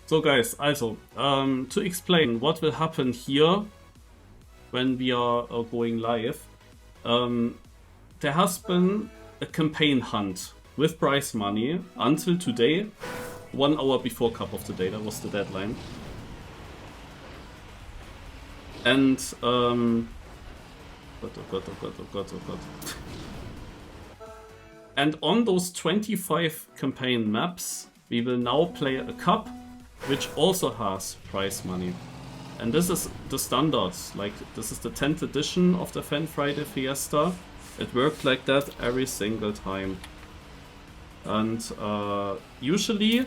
So guys, also, to explain what will happen here when we are going live, there has been a campaign hunt with prize money until today, 1 hour before cup of the day, that was the deadline. And, oh god. And on those 25 campaign maps, we will now play a cup, which also has prize money. And this is the standards, like this is the 10th edition of the Fan Friday Fiesta. It worked like that every single time. And usually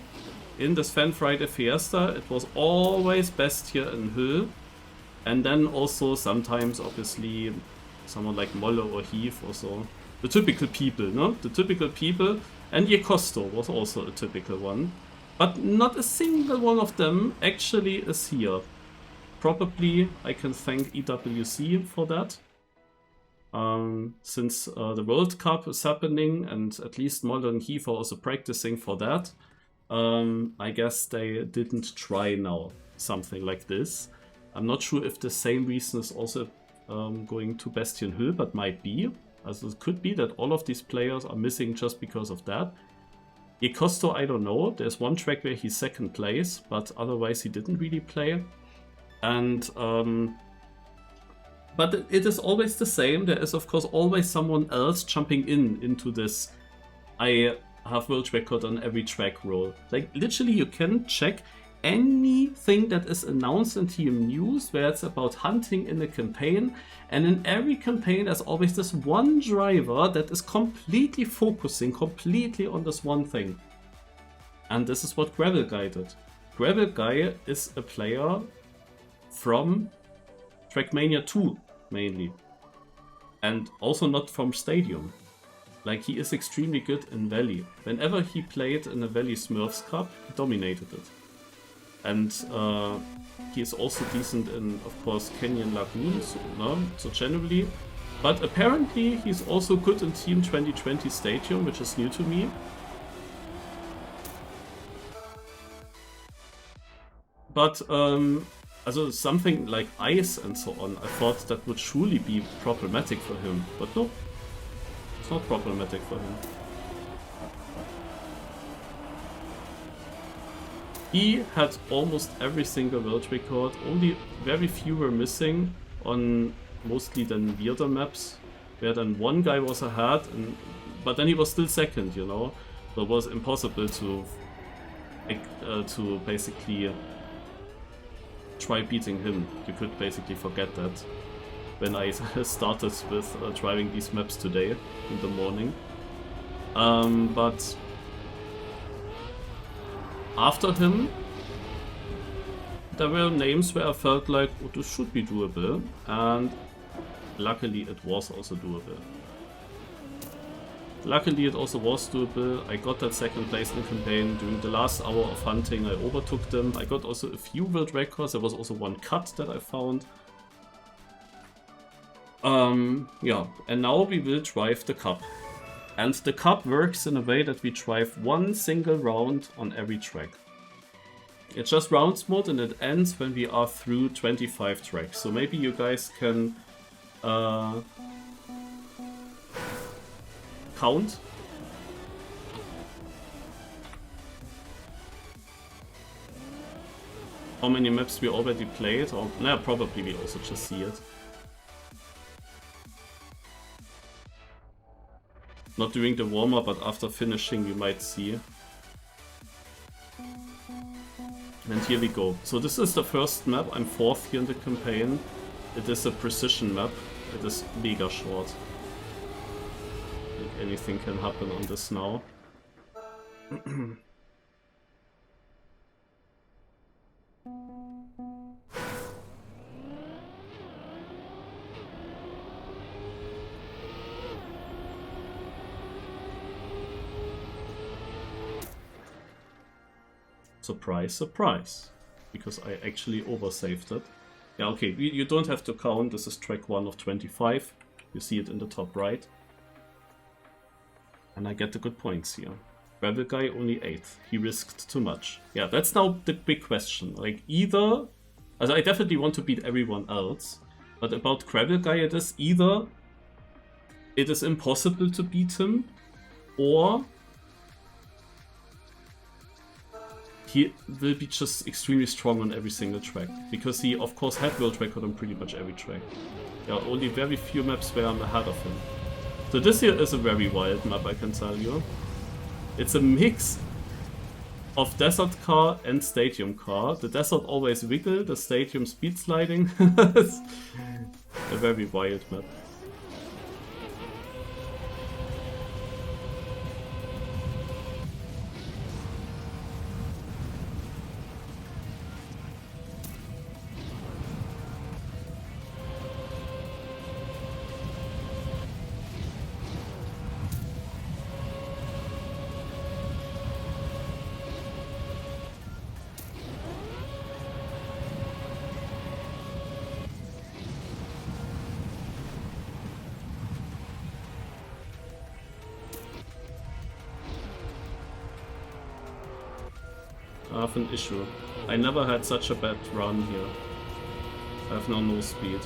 in this Fan Friday Fiesta, it was always Bestia and Hill. And then also sometimes, obviously, someone like Molle or Heath or so. The typical people, no? The typical people. And Yekosto was also a typical one. But not a single one of them actually is here. Probably I can thank EWC for that. Since the World Cup is happening and at least Molle and Heath are also practicing for that, I guess they didn't try now something like this. I'm not sure if the same reason is also going to Bastion Hill, but might be. Also it could be that all of these players are missing just because of that. Yekosto, I don't know. There's one track where he's second place, but otherwise he didn't really play. And but it is always the same. There is of course always someone else jumping into this I have world record on every track role. Like literally you can check anything that is announced in TM News where it's about hunting in a campaign, and in every campaign there's always this one driver that is completely focusing completely on this one thing. And this is what GravelGuy did. GravelGuy is a player from Trackmania 2 mainly, and also not from Stadium. Like he is extremely good in Valley. Whenever he played in a Valley Smurfs Cup, he dominated it. And he is also decent in, of course, Canyon Lagoons, so generally. But apparently he's also good in Team 2020 Stadium, which is new to me. But also something like ice and so on, I thought that would surely be problematic for him. But no, it's not problematic for him. He had almost every single world record, only very few were missing on mostly then weirder maps, where then one guy was ahead, but then he was still second, you know? So it was impossible to basically try beating him. You could basically forget that when I started with driving these maps today in the morning. But after him, there were names where I felt like, oh, this should be doable, and luckily it was also doable. Luckily it also was doable. I got that second place in the campaign. During the last hour of hunting I overtook them. I got also a few world records. There was also one cut that I found. Yeah, and now we will drive the cup. And the cup works in a way that we drive one single round on every track. It's just rounds mode and it ends when we are through 25 tracks. So maybe you guys can count. How many maps we already played, or nah, probably we also just see it. Not during the warm-up, but after finishing you might see. And here we go. So this is the first map. I'm 4th here in the campaign. It is a precision map. It is mega short. I think anything can happen on this now. Surprise, surprise. Because I actually oversaved it. Yeah, okay, you don't have to count. This is track 1 of 25. You see it in the top right. And I get the good points here. GravelGuy only 8. He risked too much. Yeah, that's now the big question. Like, either... Also, I definitely want to beat everyone else. But about GravelGuy, it is either it is impossible to beat him, or he will be just extremely strong on every single track. Because he, of course, had world record on pretty much every track. There are only very few maps where I'm ahead of him. So this here is a very wild map, I can tell you. It's a mix of desert car and stadium car. The desert always wiggle, the stadium speed sliding. It's a very wild map. I have an issue. I never had such a bad run here. I have now no speed.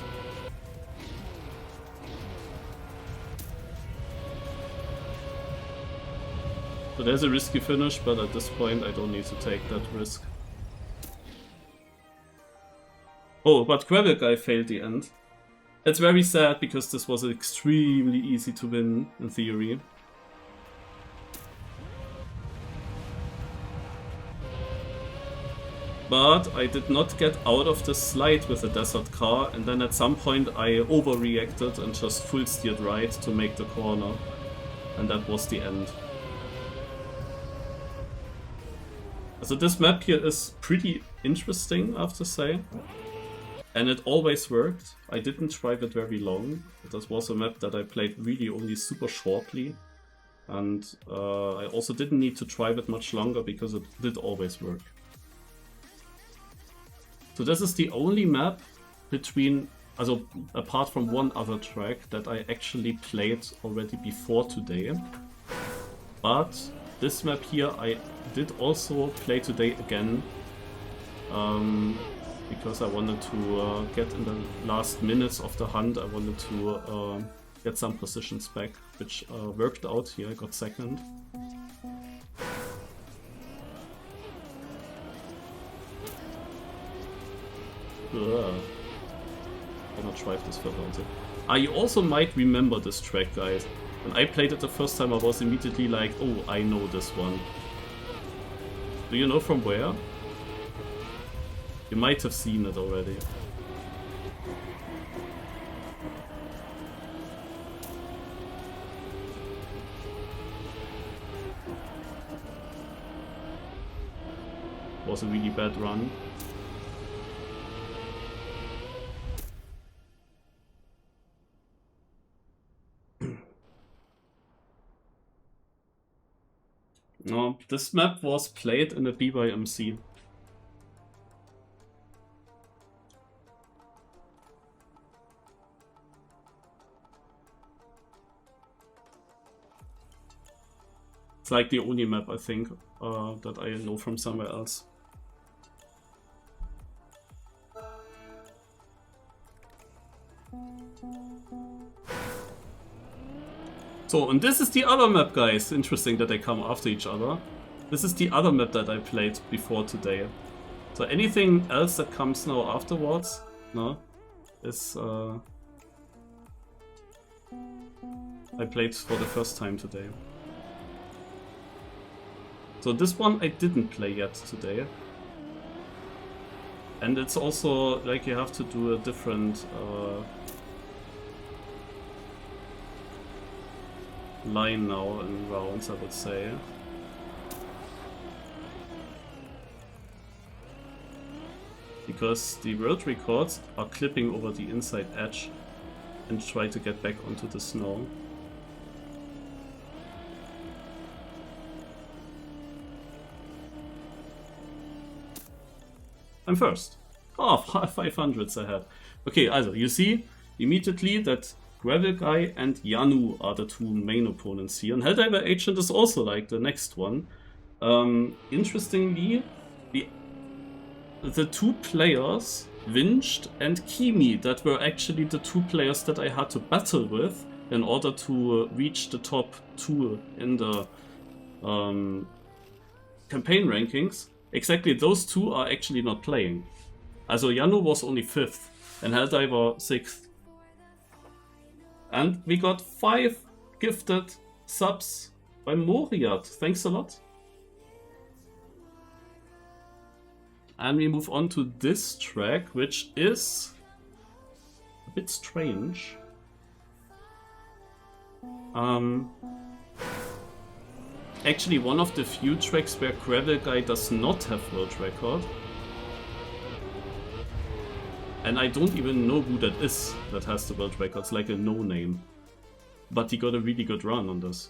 So there's a risky finish, but at this point I don't need to take that risk. Oh, but GravelGuy failed the end. It's very sad because this was extremely easy to win in theory. But I did not get out of the slide with the desert car, and then at some point I overreacted and just full steered right to make the corner. And that was the end. So this map here is pretty interesting, I have to say. And it always worked. I didn't drive it very long. This was a map that I played really only super shortly. And I also didn't need to drive it much longer because it did always work. So this is the only map between, also apart from one other track, that I actually played already before today. But this map here I did also play today again, because I wanted to get in the last minutes of the hunt, I wanted to get some positions back, which worked out here. I got second. Cannot drive this further. You also might remember this track, guys. When I played it the first time, I was immediately like, oh, I know this one. Do you know from where? You might have seen it already. It was a really bad run. No, this map was played in a BYMC. It's like the only map, I think, that I know from somewhere else. So, and this is the other map, guys. Interesting that they come after each other. This is the other map that I played before today. So anything else that comes now afterwards, no, is I played for the first time today. So this one I didn't play yet today. And it's also like you have to do a different line now in rounds, I would say. Because the world records are clipping over the inside edge and try to get back onto the snow. I'm first. Oh, 500s ahead. Okay, also you see immediately that GravelGuy and Yanu are the two main opponents here. And Helldiver Agent is also like the next one. Interestingly, the two players, Winched and Kimi, that were actually the two players that I had to battle with in order to reach the top 2 in the campaign rankings. Exactly those two are actually not playing. Also Yanu was only 5th and Helldiver 6th. And we got 5 gifted subs by Moriat. Thanks a lot. And we move on to this track, which is a bit strange. Actually, one of the few tracks where GravelGuy does not have world record. And I don't even know who that is that has the world record. It's like a no-name. But he got a really good run on this.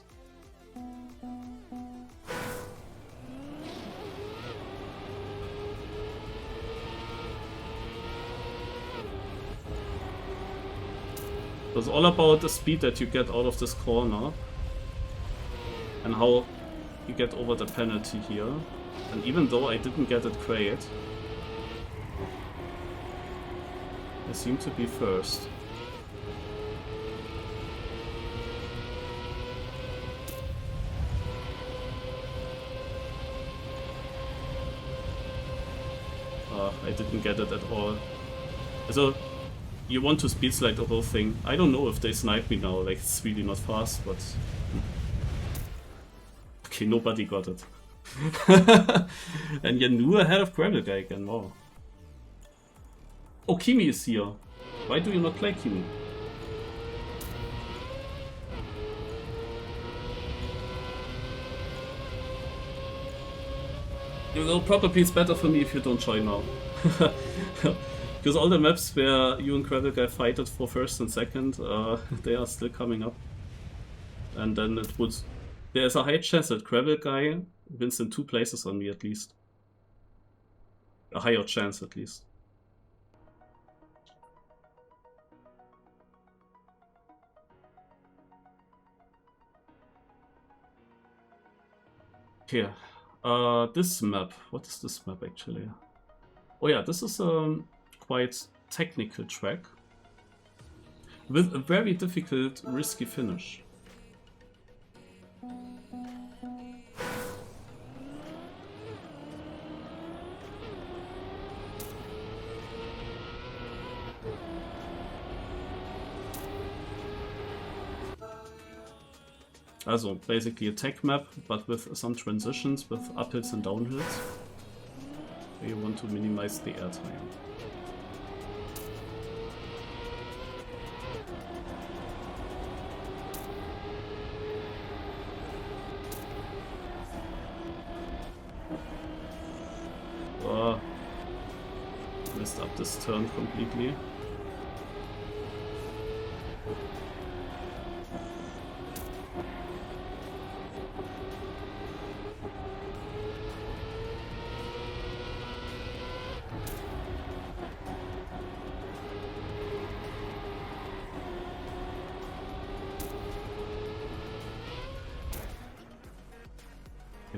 It's all about the speed that you get out of this corner and how you get over the penalty here. And even though I didn't get it great, I seem to be first. I didn't get it at all. So you want to speed slide the whole thing. I don't know if they snipe me now, like it's really not fast, but... Okay, nobody got it. And Yanu ahead of GravelGuy again, wow. Oh, Kimi is here. Why do you not play Kimi? You know, probably it's better for me if you don't join now. Because all the maps where you and GravelGuy fight it for first and second, they are still coming up. And then it would... There's a high chance that GravelGuy wins in 2 places on me at least. A higher chance at least. Okay, this map. What is this map actually? Oh yeah, this is a quite technical track with a very difficult, risky finish. Also basically a tech map, but with some transitions with uphills and downhills. You want to minimize the airtime. Messed up this turn completely.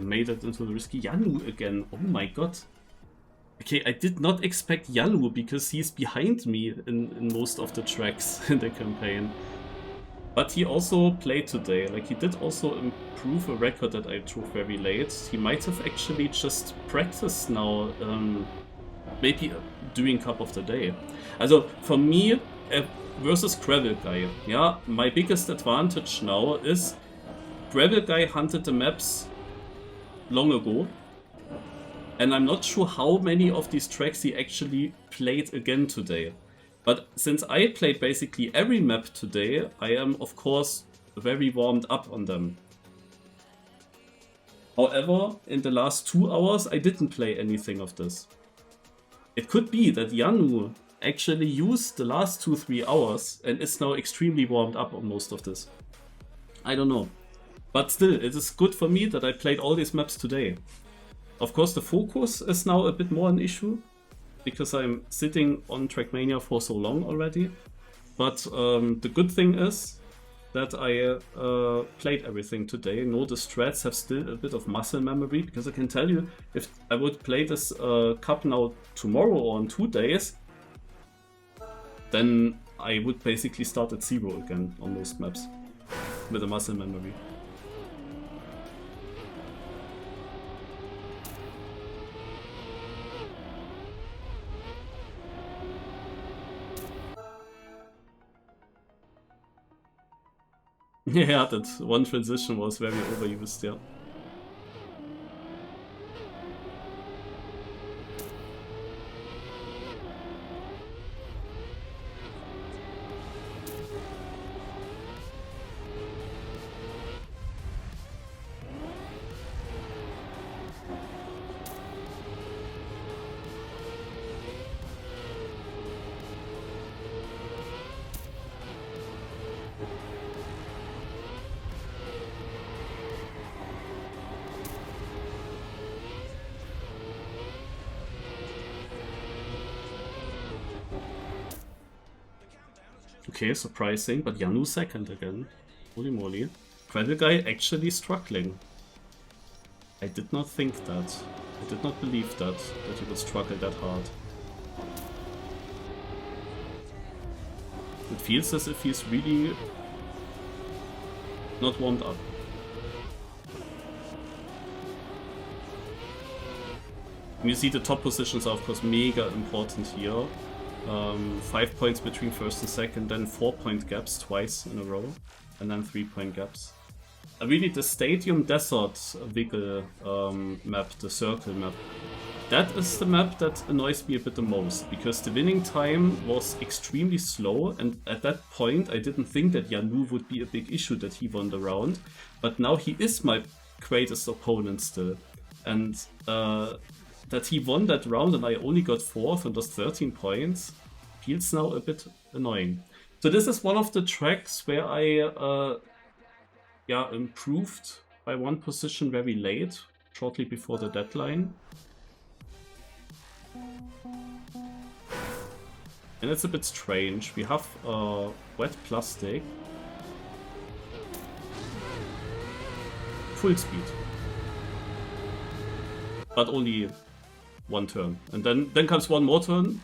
Made it into the risky Yanu again. Oh my god. Okay, I did not expect Yanu because he's behind me in most of the tracks in the campaign. But he also played today. Like, he did also improve a record that I drew very late. He might have actually just practiced now, maybe during Cup of the Day. Also, for me, versus GravelGuy, yeah, my biggest advantage now is GravelGuy hunted the maps long ago, and I'm not sure how many of these tracks he actually played again today. But since I played basically every map today, I am of course very warmed up on them. However, in the last 2 hours I didn't play anything of this. It could be that Yanu actually used the last 2-3 hours and is now extremely warmed up on most of this. I don't know. But still, it is good for me that I played all these maps today. Of course, the focus is now a bit more an issue, because I'm sitting on Trackmania for so long already. But the good thing is that I played everything today. No, the strats have still a bit of muscle memory, because I can tell you, if I would play this cup now tomorrow or in 2 days, then I would basically start at 0 again on most maps with a muscle memory. Yeah, that one transition was very overused, yeah. Okay, surprising, but Yanu second again. Holy moly. GravelGuy actually struggling. I did not think that. I did not believe that he would struggle that hard. It feels as if he's really not warmed up. And you see the top positions are of course mega important here. 5 points between first and second, then 4-point gaps twice in a row, and then 3-point gaps. Really, the Stadium Desert Wiggle map, the circle map, that is the map that annoys me a bit the most, because the winning time was extremely slow, and at that point I didn't think that Yanu would be a big issue that he won the round, but now he is my greatest opponent still, and that he won that round and I only got 4th and lost 13 points feels now a bit annoying. So this is one of the tracks where I improved by 1 position very late, shortly before the deadline. And it's a bit strange. We have wet plastic. Full speed. But only 1 turn. And then comes 1 more turn.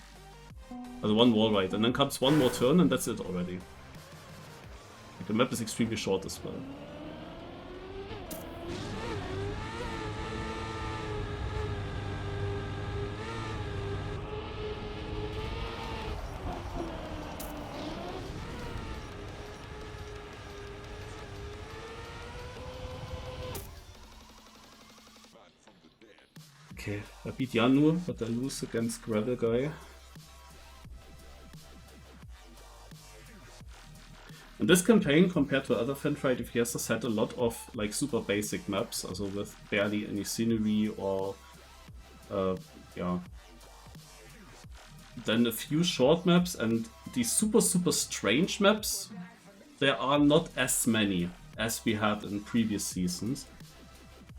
Also 1 wall ride. And then comes 1 more turn and that's it already. The map is extremely short as well. Okay, I beat Yanu, but I lose against GravelGuy. And this campaign, compared to other Fanfriday Fiestas, had a lot of like super basic maps, also with barely any scenery or then a few short maps, and these super strange maps, there are not as many as we had in previous seasons.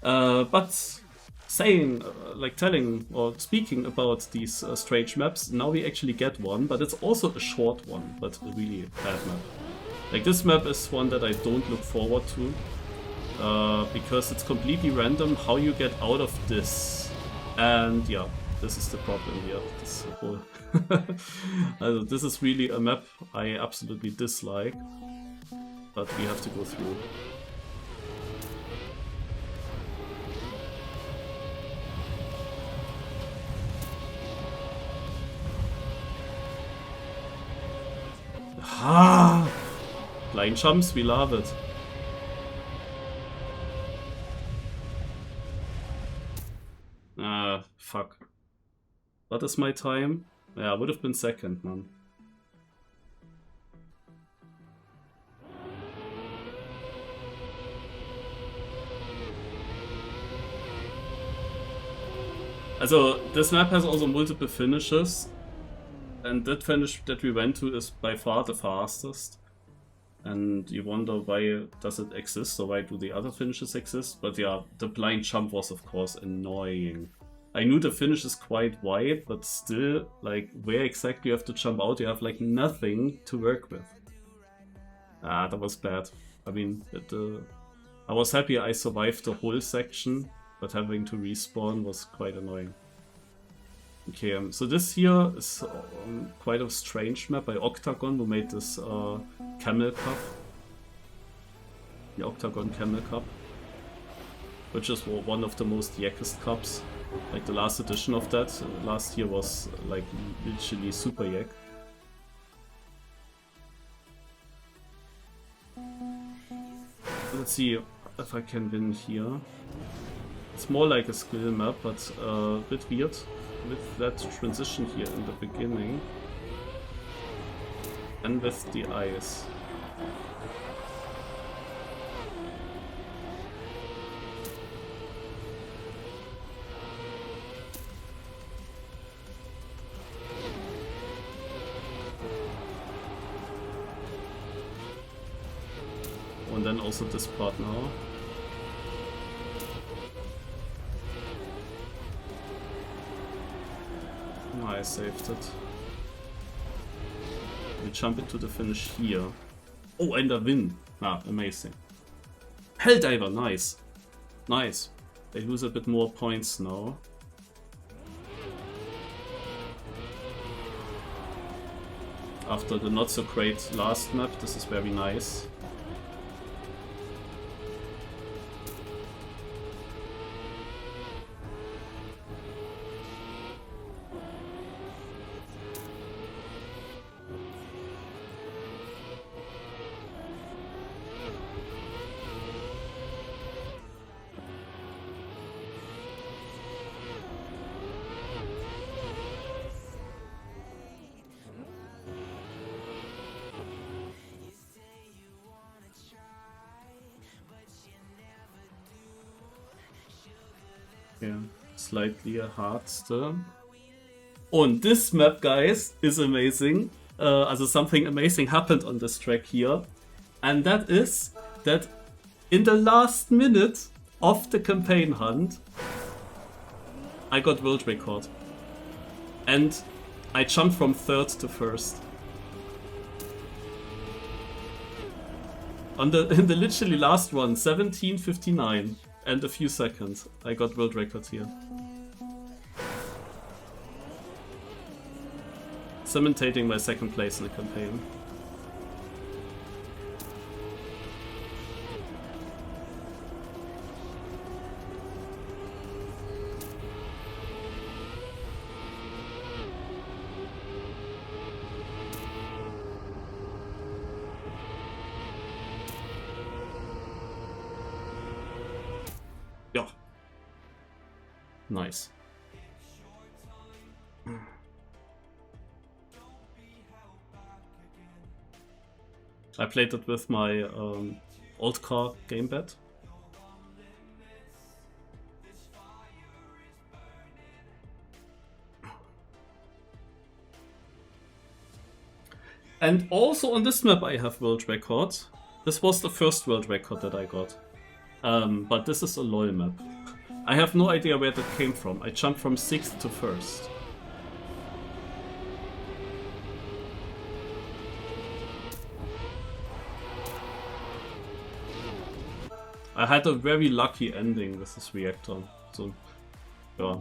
But saying, telling or speaking about these strange maps, now we actually get one, but it's also a short one, but a really bad map. Like, this map is one that I don't look forward to, because it's completely random how you get out of this. And yeah, this is the problem here. This whole this is really a map I absolutely dislike, but we have to go through. Ah! Blind jumps, we love it. Ah, fuck. What is my time? Yeah, I would have been second, man. Also, this map has also multiple finishes. And that finish that we went to is by far the fastest. And you wonder why does it exist, or why do the other finishes exist? But yeah, the blind jump was of course annoying. I knew the finish is quite wide, but still, like, where exactly you have to jump out, you have, like, nothing to work with. Ah, that was bad. I mean, I was happy I survived the whole section, but having to respawn was quite annoying. Okay, so this here is quite a strange map by Octagon, who made this Camel Cup. The Octagon Camel Cup. Which is one of the most yackest cups. Like the last edition of that last year was like literally super yak. Let's see if I can win here. It's more like a skill map, but a bit weird with that transition here in the beginning. And with the ice. And then also this part now. No, I saved it. We jump into the finish here. Oh, and a win. Ah, amazing. Helldiver, nice. Nice. They lose a bit more points now. After the not so great last map, this is very nice. Yeah, slightly hard still. And this map, guys, is amazing. Also something amazing happened on this track here. And that is that in the last minute of the campaign hunt, I got world record. And I jumped from 3rd to 1st. In the literally last one, 17:59 and a few seconds, I got world record here. Cementating my 2nd place in the campaign. Yeah. Nice. I played it with my old car gamepad. And also on this map I have world record. This was the first world record that I got. But this is a LoL map. I have no idea where that came from. I jumped from 6th to 1st. I had a very lucky ending with this reactor, so yeah.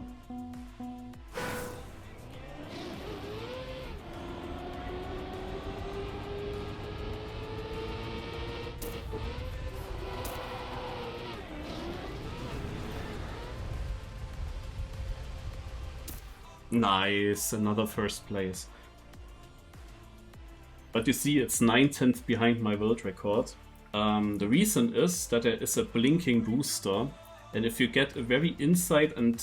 Nice, another 1st place. But you see, it's 9/10 behind my world record. The reason is that there is a blinking booster, and if you get a very inside and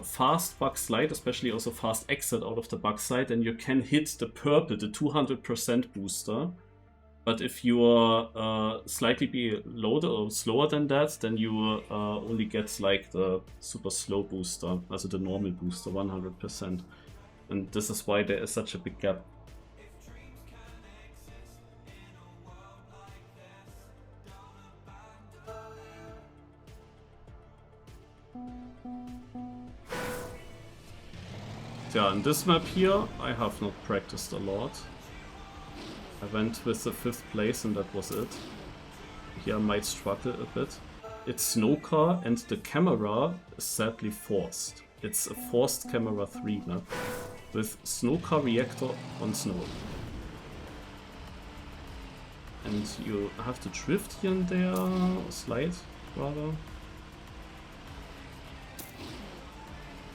fast bug slide, especially also fast exit out of the bug slide, then you can hit the purple, the 200% booster. But if you are slightly below or slower than that, then you only get like the super slow booster, also the normal booster, 100%. And this is why there is such a big gap. yeah, on this map here, I have not practiced a lot. I went with the 5th place and that was it. Here I might struggle a bit. It's snow car and the camera is sadly forced. It's a forced camera 3 map with snow car reactor on snow. And you have to drift here and there, or slide rather.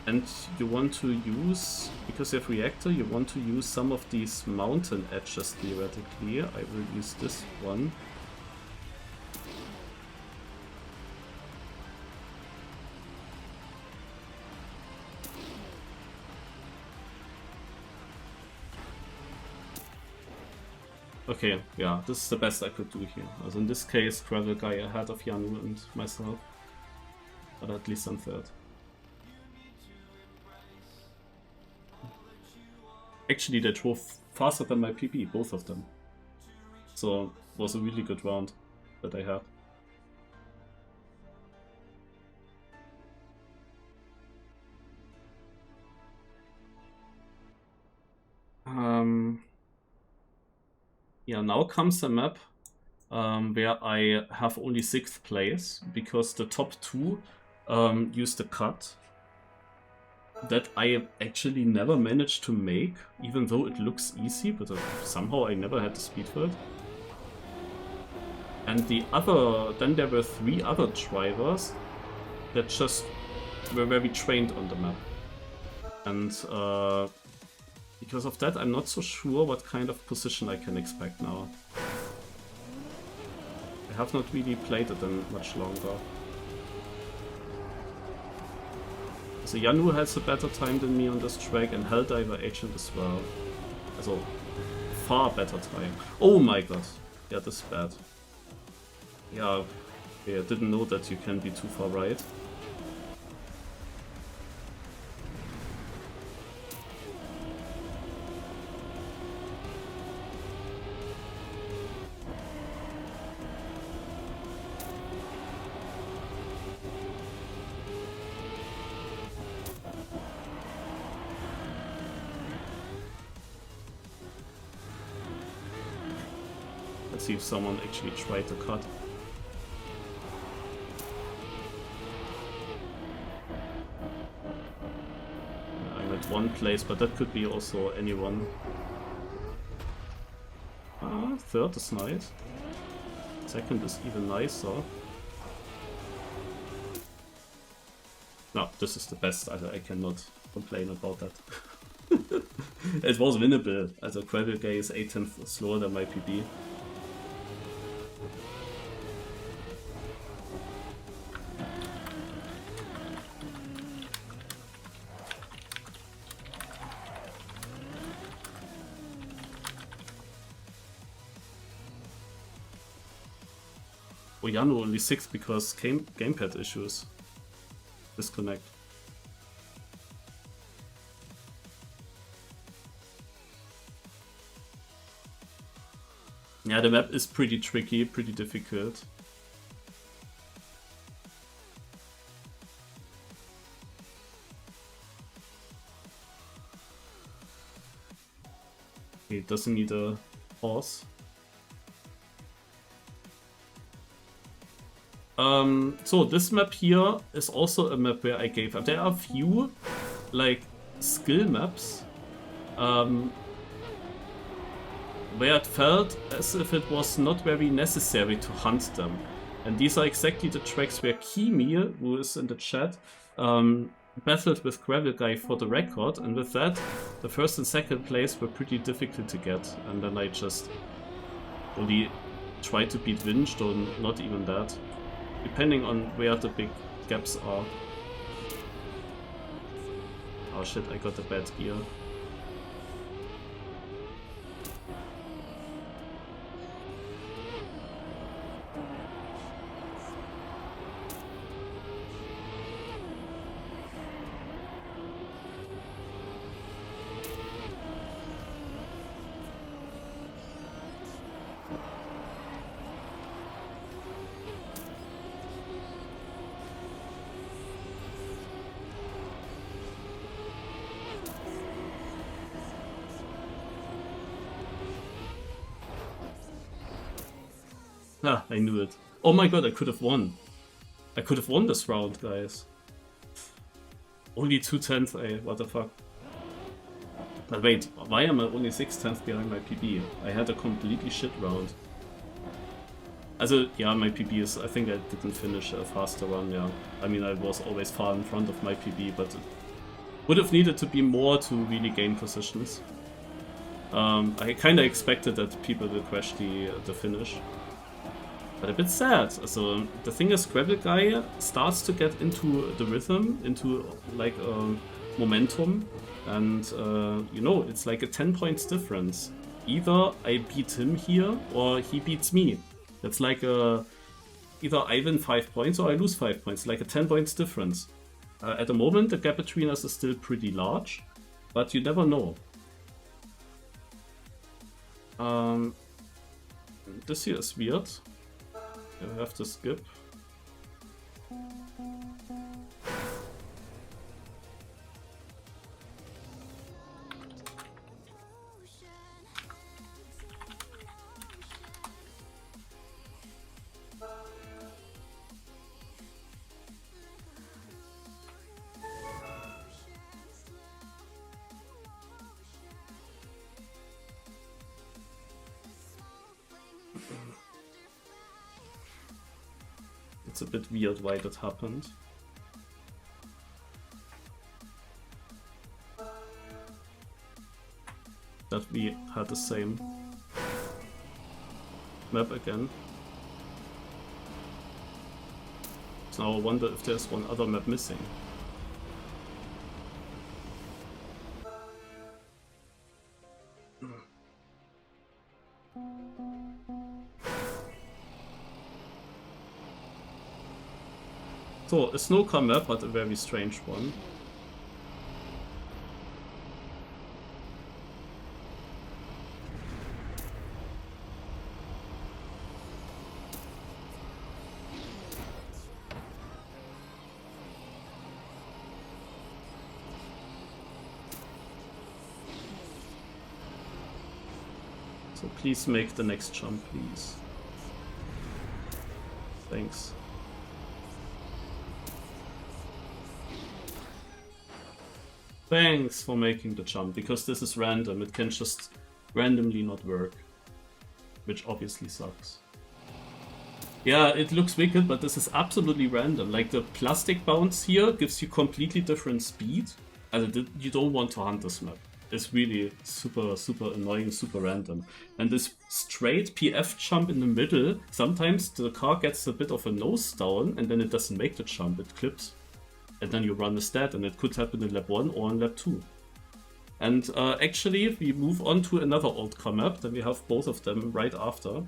And you want to use, because you have reactor, you want to use some of these mountain edges theoretically. I will use this one. Okay, yeah, this is the best I could do here. Also in this case, GravelGuy ahead of Janu and myself. But at least I'm 3rd. Actually, they drove faster than my PB, both of them. So, it was a really good round that I had. Yeah, now comes a map where I have only 6th place, because the top 2 used a cut that I actually never managed to make, even though it looks easy, but somehow I never had the speed for it. And then there were 3 other drivers that just were very trained on the map. And because of that, I'm not so sure what kind of position I can expect now. I have not really played it in much longer. So Janu has a better time than me on this track, and Helldiver Agent as well. Also, far better time. Oh my god. Yeah, this is bad. Yeah, I didn't know that you can be too far right. Let's see if someone actually tried to cut. I'm at 1 place, but that could be also anyone. 3rd is nice. 2nd is even nicer. No, this is the best. I cannot complain about that. It was winnable. Also GravelGuy is 8/10 slower than my PB. Oh, Janu only 6 because gamepad issues. Disconnect. Yeah, the map is pretty tricky, pretty difficult. It doesn't need a horse. So this map here is also a map where I gave up. There are a few like skill maps where it felt as if it was not very necessary to hunt them. And these are exactly the tracks where Kimi, who is in the chat, battled with GravelGuy for the record, and with that the 1st and 2nd place were pretty difficult to get, and then I just only tried to beat Winged, or not even that. Depending on where the big gaps are. Oh shit, I got a bad gear. Ah, I knew it. Oh my god, I could have won. I could have won this round, guys. Only 2/10, what the fuck. But wait, why am I only 6/10 behind my PB? I had a completely shit round. Also, yeah, my PB is, I think I didn't finish a faster run, yeah. I mean, I was always far in front of my PB, but it would have needed to be more to really gain positions. I kinda expected that people will crash the finish. But a bit sad. So the thing is, GravelGuy starts to get into the rhythm, into like momentum, and you know, it's like a 10 points difference. Either I beat him here or he beats me. That's like a either I win 5 points or I lose 5 points, like a 10 points difference. At the moment, the gap between us is still pretty large, but you never know. This here is weird. I have to skip. It's a bit weird why that happened. That we had the same map again. So now I wonder if there's one other map missing. So, a snowcar map, but a very strange one. So please make the next jump, please. Thanks. Thanks for making the jump, because this is random, it can just randomly not work. Which obviously sucks. Yeah, it looks wicked, but this is absolutely random. Like, the plastic bounce here gives you completely different speed. And you don't want to hunt this map. It's really super, super annoying, super random. And this straight PF jump in the middle, sometimes the car gets a bit of a nose down, and then it doesn't make the jump, it clips. And then you run a stat, and it could happen in lap 1 or in lap 2. And actually, if we move on to another old car map, then we have both of them right after.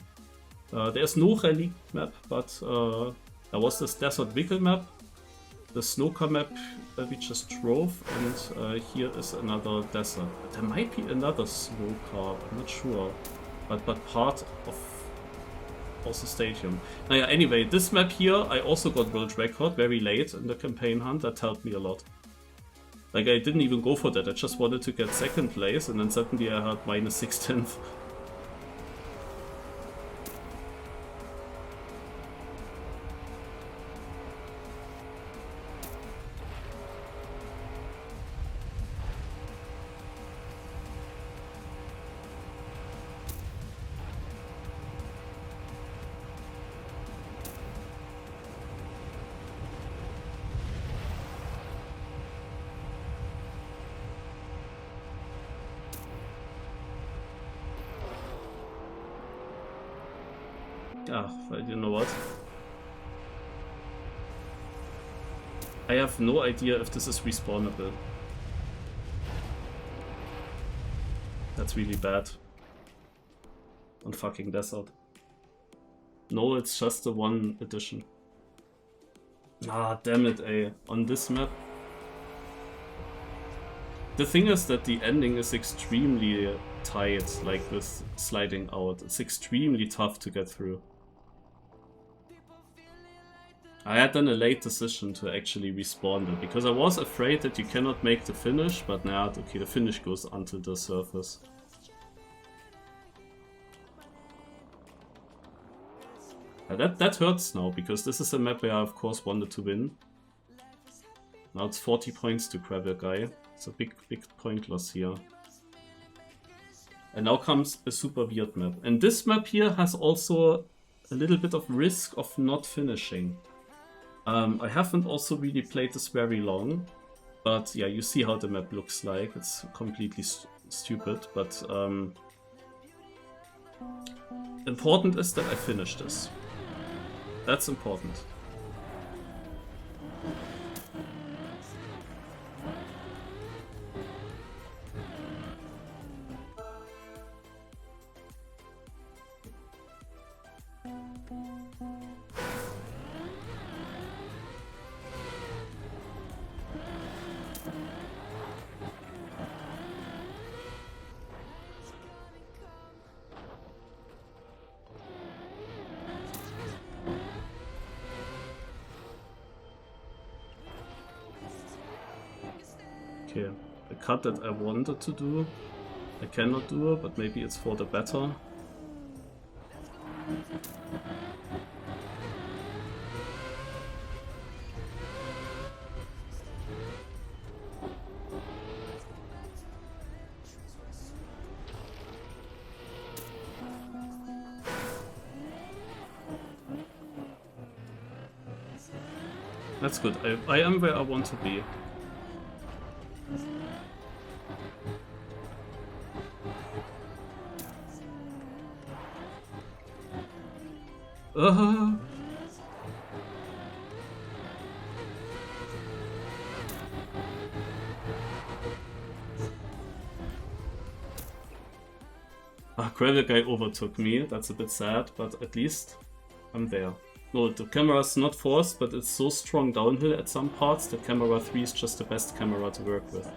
There's no rally map, but there was this desert vehicle map, the snow car map that we just drove, and here is another desert. There might be another snow car, I'm not sure, but part of the stadium. Now, yeah, anyway, this map here, I also got world record very late in the campaign hunt. That helped me a lot. Like, I didn't even go for that, I just wanted to get second place, and then suddenly I had minus 6/10. Well, you know what? I have no idea if this is respawnable. That's really bad. On fucking desert. No, it's just the 1 edition. Ah, damn it, on this map. The thing is that the ending is extremely tight, like with sliding out. It's extremely tough to get through. I had done a late decision to actually respawn it, because I was afraid that you cannot make the finish, but nah, okay, the finish goes onto the surface. That hurts now, because this is a map where I of course wanted to win. Now it's 40 points to GravelGuy. It's a big point loss here. And now comes a super weird map. And this map here has also a little bit of risk of not finishing. I haven't also really played this very long. But yeah, you see how the map looks like. It's completely stupid, but important is that I finish this. That's important. Okay, the cut that I wanted to do, I cannot do, but maybe it's for the better. That's good. I am where I want to be. GravelGuy overtook me. That's a bit sad, but at least I'm there. No, the camera's not forced, but it's so strong downhill at some parts that camera 3 is just the best camera to work with.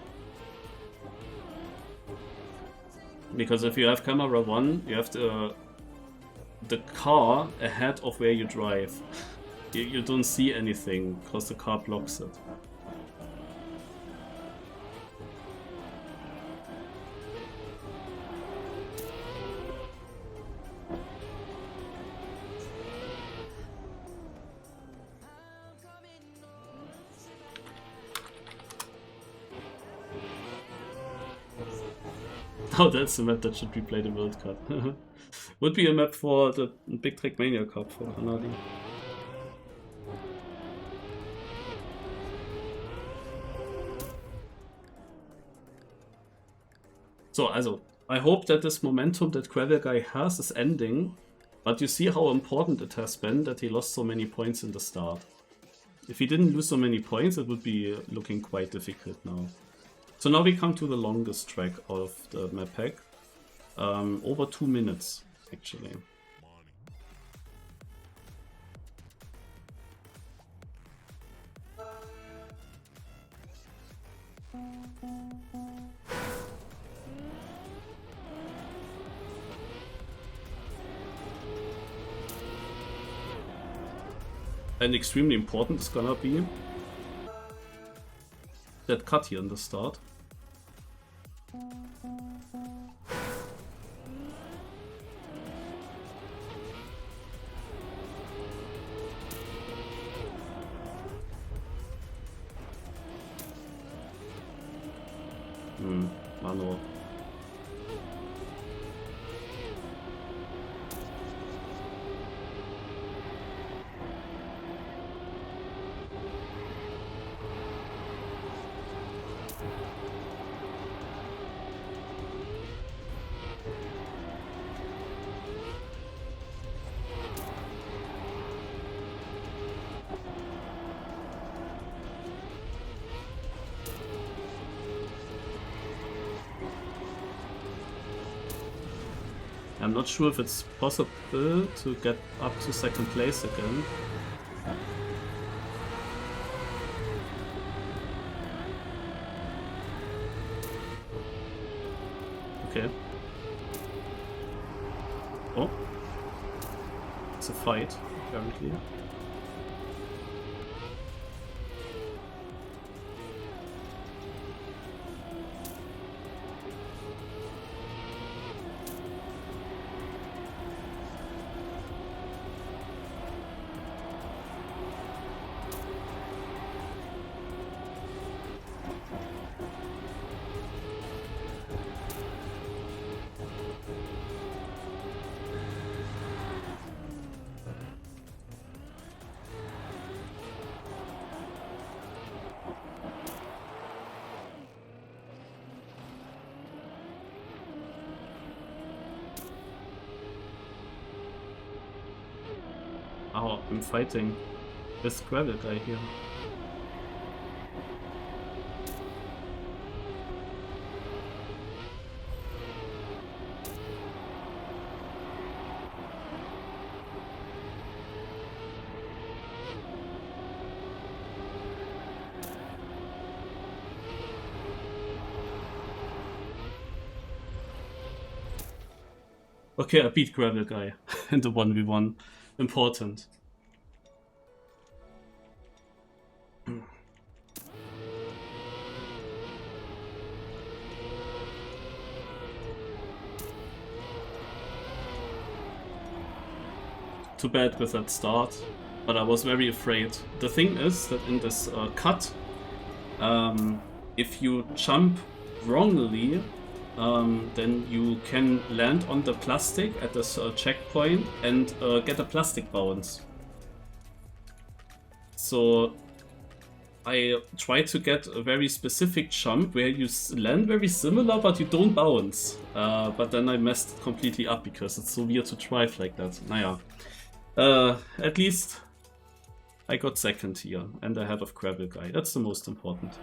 Because if you have camera 1, you have the car ahead of where you drive. You don't see anything because the car blocks it. Oh, that's a map that should be played in World Cup. Would be a map for the Big Trick Mania Cup for Hanadi. So, also, I hope that this momentum that GravelGuy has is ending, but you see how important it has been that he lost so many points in the start. If he didn't lose so many points, it would be looking quite difficult now. So now we come to the longest track of the map pack. Over 2 minutes, actually. And extremely important is gonna be that cut here in the start. Mano. I'm not sure if it's possible to get up to second place again. Okay. Oh. It's a fight, apparently. Oh, I'm fighting with GravelGuy here. Okay, I beat GravelGuy in the 1v1. Important. Too bad with that start, but I was very afraid. The thing is that in this cut, if you jump wrongly, then you can land on the plastic at this checkpoint and get a plastic bounce. So I tried to get a very specific jump where you land very similar but you don't bounce. But then I messed it completely up because it's so weird to drive like that. Naja. At least I got second here and ahead of GravelGuy. That's the most important.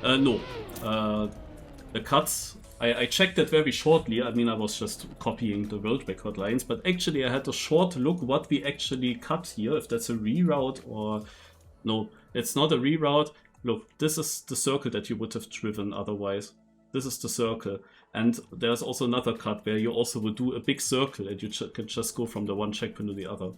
No. The cuts, I checked it very shortly. I mean, I was just copying the world record lines, but actually I had a short look what we actually cut here, if that's a reroute or... No, it's not a reroute. Look, this is the circle that you would have driven otherwise. This is the circle. And there's also another cut where you also would do a big circle and you can just go from the one checkpoint to the other.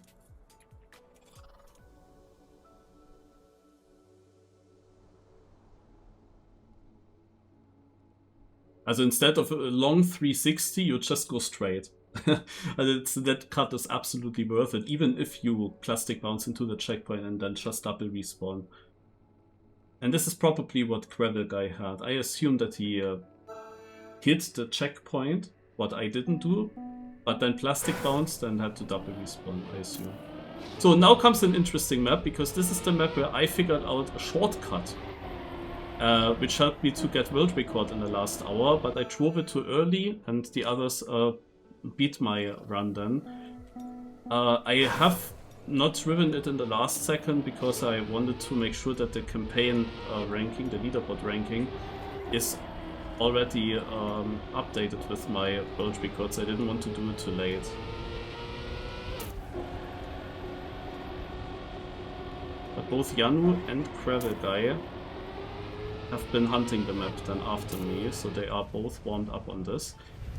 Also instead of a long 360, you just go straight. That cut is absolutely worth it, even if you plastic bounce into the checkpoint and then just double respawn. And this is probably what GravelGuy had. I assume that he hit the checkpoint, what I didn't do, but then plastic bounced and had to double respawn, I assume. So now comes an interesting map, because this is the map where I figured out a shortcut. Which helped me to get world record in the last hour, but I drove it too early and the others beat my run then. I have not driven it in the last second because I wanted to make sure that the campaign ranking, the leaderboard ranking, is already updated with my world records. I didn't want to do it too late. But both Yanu and GravelGuy have been hunting the map then after me, so they are both warmed up on this.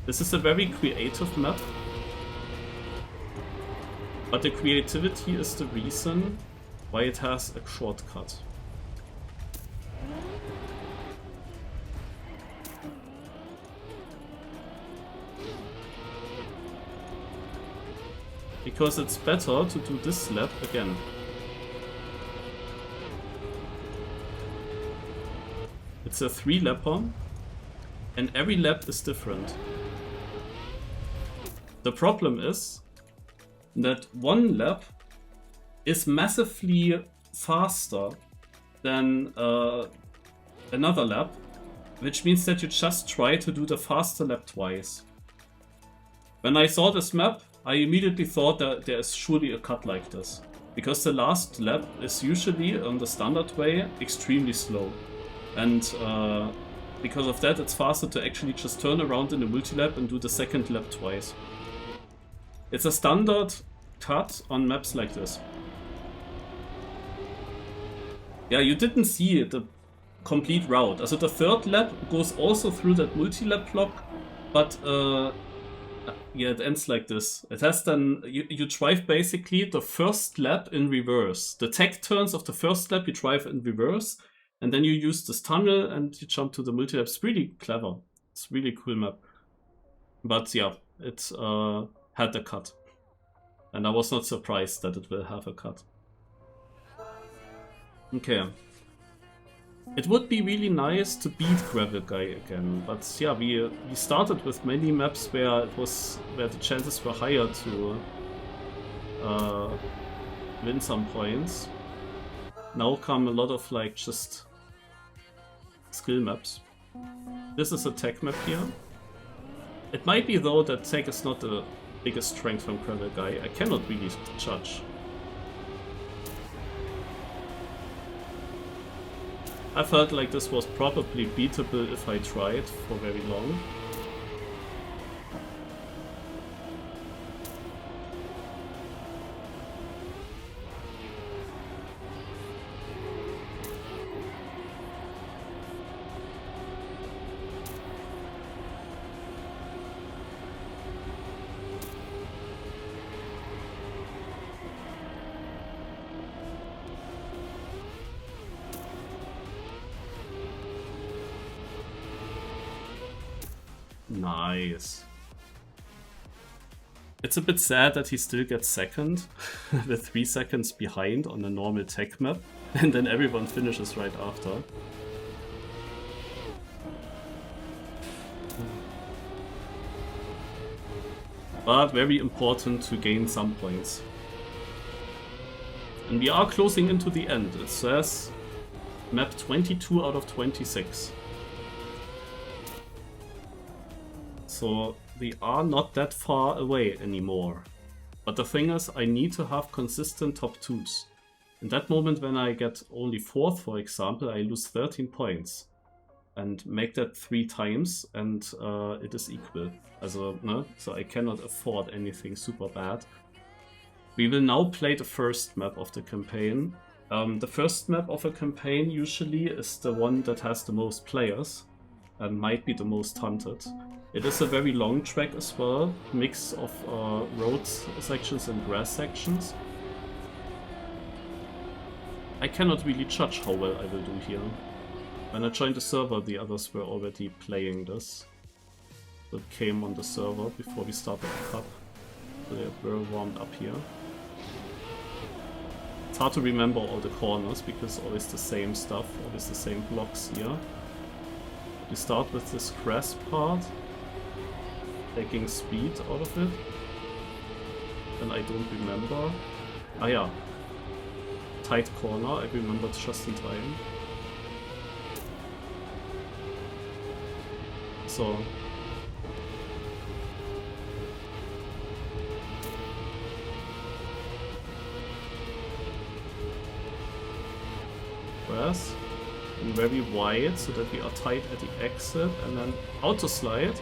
This is a very creative map, but the creativity is the reason why it has a shortcut. Because it's better to do this lap again. It's a 3-lapper, and every lap is different. The problem is that one lap is massively faster than another lap, which means that you just try to do the faster lap twice. When I saw this map, I immediately thought that there is surely a cut like this, because the last lap is usually, on the standard way, extremely slow. And because of that, it's faster to actually just turn around in a multi-lap and do the second lap twice. It's a standard cut on maps like this. Yeah, you didn't see the complete route. Also the third lap goes also through that multi-lap block, but yeah, it ends like this. It has then, you drive basically the first lap in reverse. The tech turns of the first lap you drive in reverse, and then you use this tunnel and you jump to the multi-lap. It's really clever. It's a really cool map. But yeah, it had a cut. And I was not surprised that it will have a cut. Okay. It would be really nice to beat GravelGuy again, but yeah, we started with many maps where the chances were higher to win some points. Now come a lot of like just skill maps. This is a tech map here. It might be though that tech is not the biggest strength from GravelGuy. I cannot really judge. I felt like this was probably beatable if I tried for very long. Nice. It's a bit sad that he still gets second with 3 seconds behind on a normal tech map, and then everyone finishes right after. But very important to gain some points. And we are closing into the end. It says map 22 out of 26. So we are not that far away anymore. But the thing is, I need to have consistent top 2s. In that moment when I get only 4th, for example, I lose 13 points. And make that 3 times and it is equal. Also, no? So I cannot afford anything super bad. We will now play the first map of the campaign. The first map of a campaign usually is the one that has the most players and might be the most hunted. It is a very long track as well, mix of road sections and grass sections. I cannot really judge how well I will do here. When I joined the server, the others were already playing this. It came on the server before we started the cup. So they were warmed up here. It's hard to remember all the corners because always the same stuff, always the same blocks here. We start with this grass part, taking speed out of it. And I don't remember. Ah yeah, tight corner, I remembered just in time. So grass and very wide so that we are tight at the exit, and then auto slide.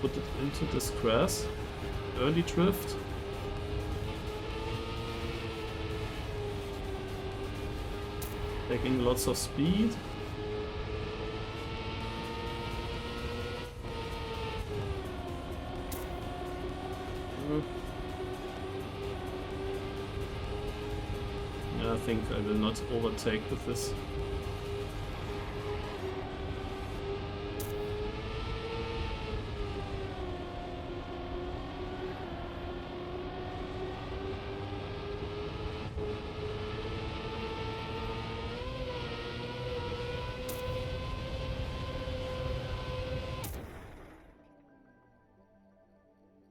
Put it into this grass. Early drift. Taking lots of speed. I think I will not overtake with this.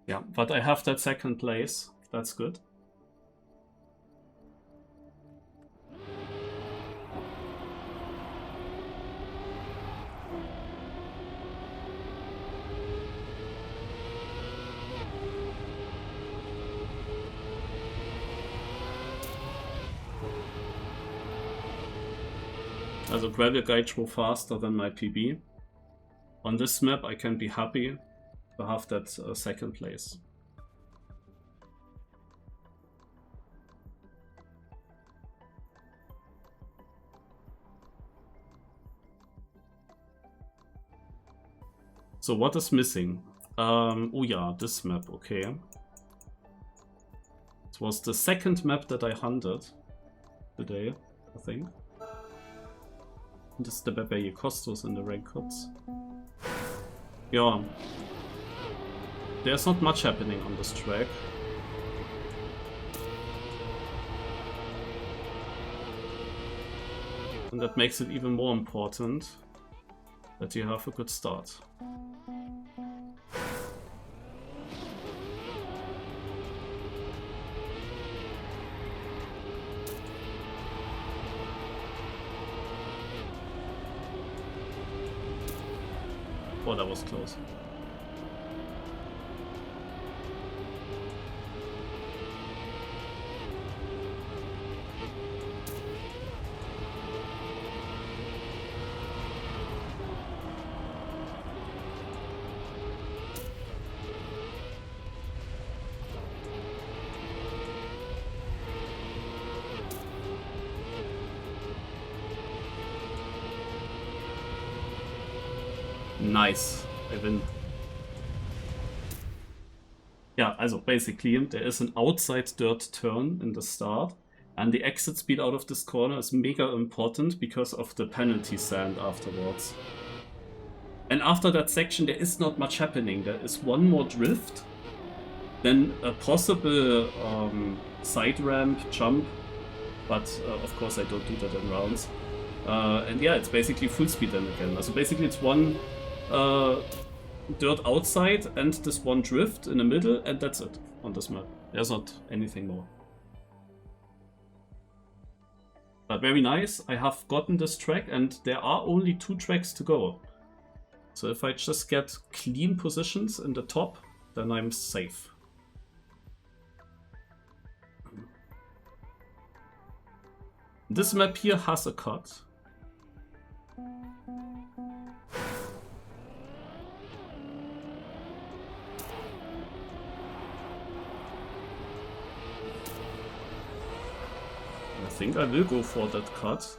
Yeah, but I have that second place. That's good. Also GravelGuy drove faster than my PB. On this map I can be happy to have that second place. So what is missing? Oh yeah, this map, okay. It was the second map that I hunted today, I think. This is the map where you Costos in the rank cuts. Yeah. There's not much happening on this track. And that makes it even more important that you have a good start. Oh, that was close. Nice, I win. Yeah, also basically there is an outside dirt turn in the start, and the exit speed out of this corner is mega important because of the penalty sand afterwards. And after that section there is not much happening. There is one more drift, then a possible side ramp jump, but of course I don't do that in rounds. And yeah, it's basically full speed then again. So basically it's one dirt outside and this one drift in the middle, and that's it on this map. There's not anything more. But very nice. I have gotten this track and there are only 2 tracks to go. So if I just get clean positions in the top, then I'm safe. This map here has a cut. I think I will go for that cut.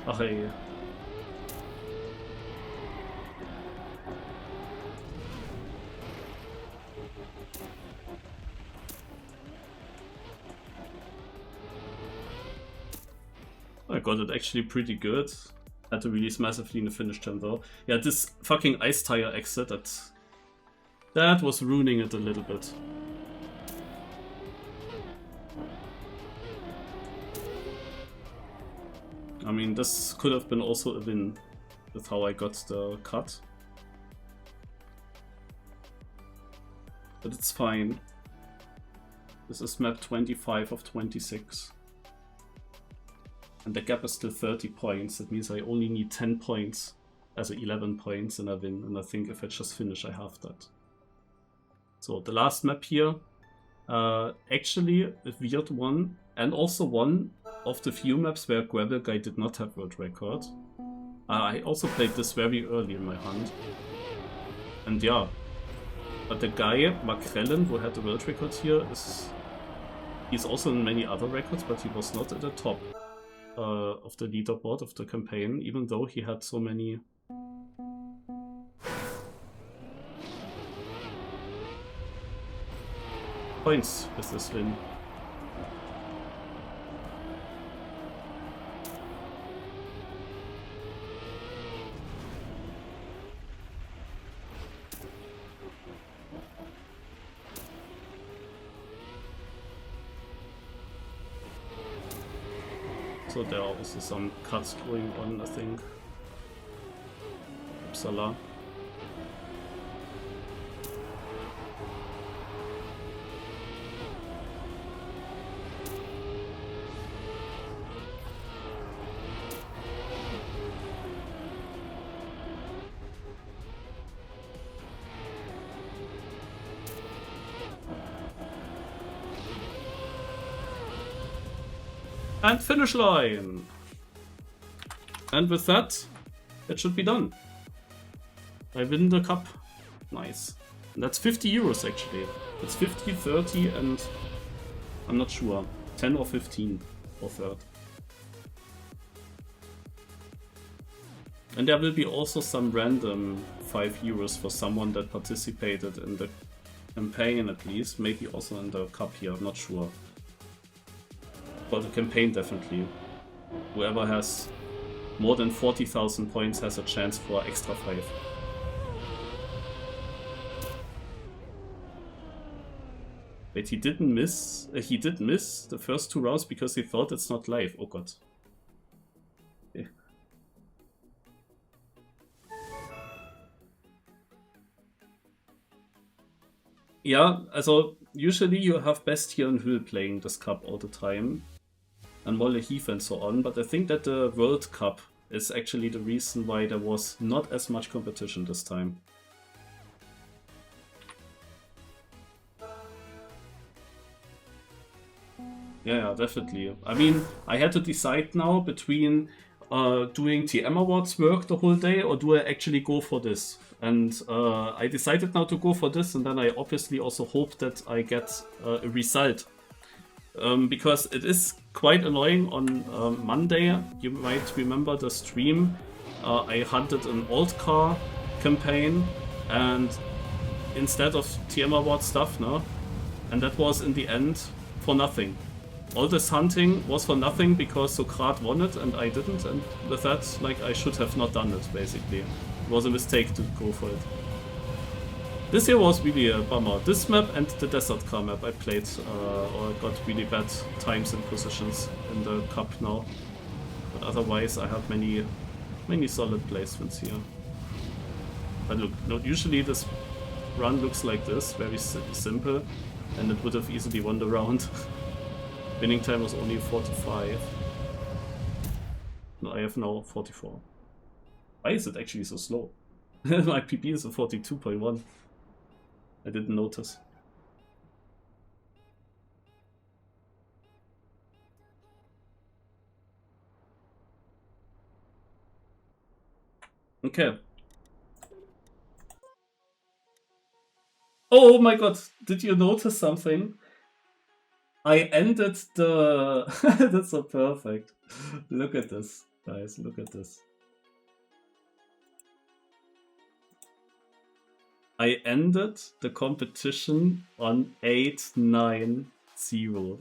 Ach ey. I got it actually pretty good. Had to release massively in the finish time though. Yeah, this fucking ice tire exit, that was ruining it a little bit. I mean, this could have been also a win with how I got the cut. But it's fine. This is map 25 of 26. And the gap is still 30 points. That means I only need 10 points, as 11 points, and I win. And I think if I just finish, I have that. So the last map here, actually a weird one, and also one of the few maps where GravelGuy did not have world record. I also played this very early in my hunt. And yeah, but the guy, Makrellen, who had the world record here, he's also in many other records, but he was not at the top of the leaderboard of the campaign, even though he had so many points with this win. So there are also some cuts going on, I think. Uppsala. And finish line! And with that, it should be done. I win the cup. Nice. And that's 50 euros actually. It's 50, 30 and I'm not sure. 10 or 15 for third. And there will be also some random 5 euros for someone that participated in the campaign at least. Maybe also in the cup here, I'm not sure. For the campaign, definitely. Whoever has more than 40,000 points has a chance for extra 5. Wait, he didn't miss. He did miss the first 2 rounds because he thought it's not live. Oh god. Yeah, also usually you have Bestia and Hüll playing this cup all the time, and Molle Heath and so on, but I think that the World Cup is actually the reason why there was not as much competition this time. Yeah, definitely. I mean, I had to decide now between doing TM Awards work the whole day or do I actually go for this? And I decided now to go for this, and then I obviously also hope that I get a result. Because it is quite annoying on Monday. You might remember the stream. I hunted an old car campaign, and instead of TM Award stuff, no? And that was in the end for nothing. All this hunting was for nothing because Sokrat won it and I didn't, and with that, like, I should have not done it, basically. It was a mistake to go for it. This year was really a bummer. This map and the Desert Car map I played or got really bad times and positions in the cup now. But otherwise I had many solid placements here. But look, no, usually this run looks like this, very simple, and it would have easily won the round. Winning time was only 45. No, I have now 44. Why is it actually so slow? My PP is a 42.1. I didn't notice. Okay. Oh my god, did you notice something? I ended the... That's so perfect. Look at this, guys, look at this. I ended the competition on 890,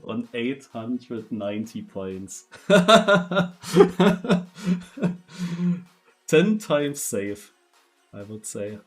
on 890 points. 10 times safe, I would say.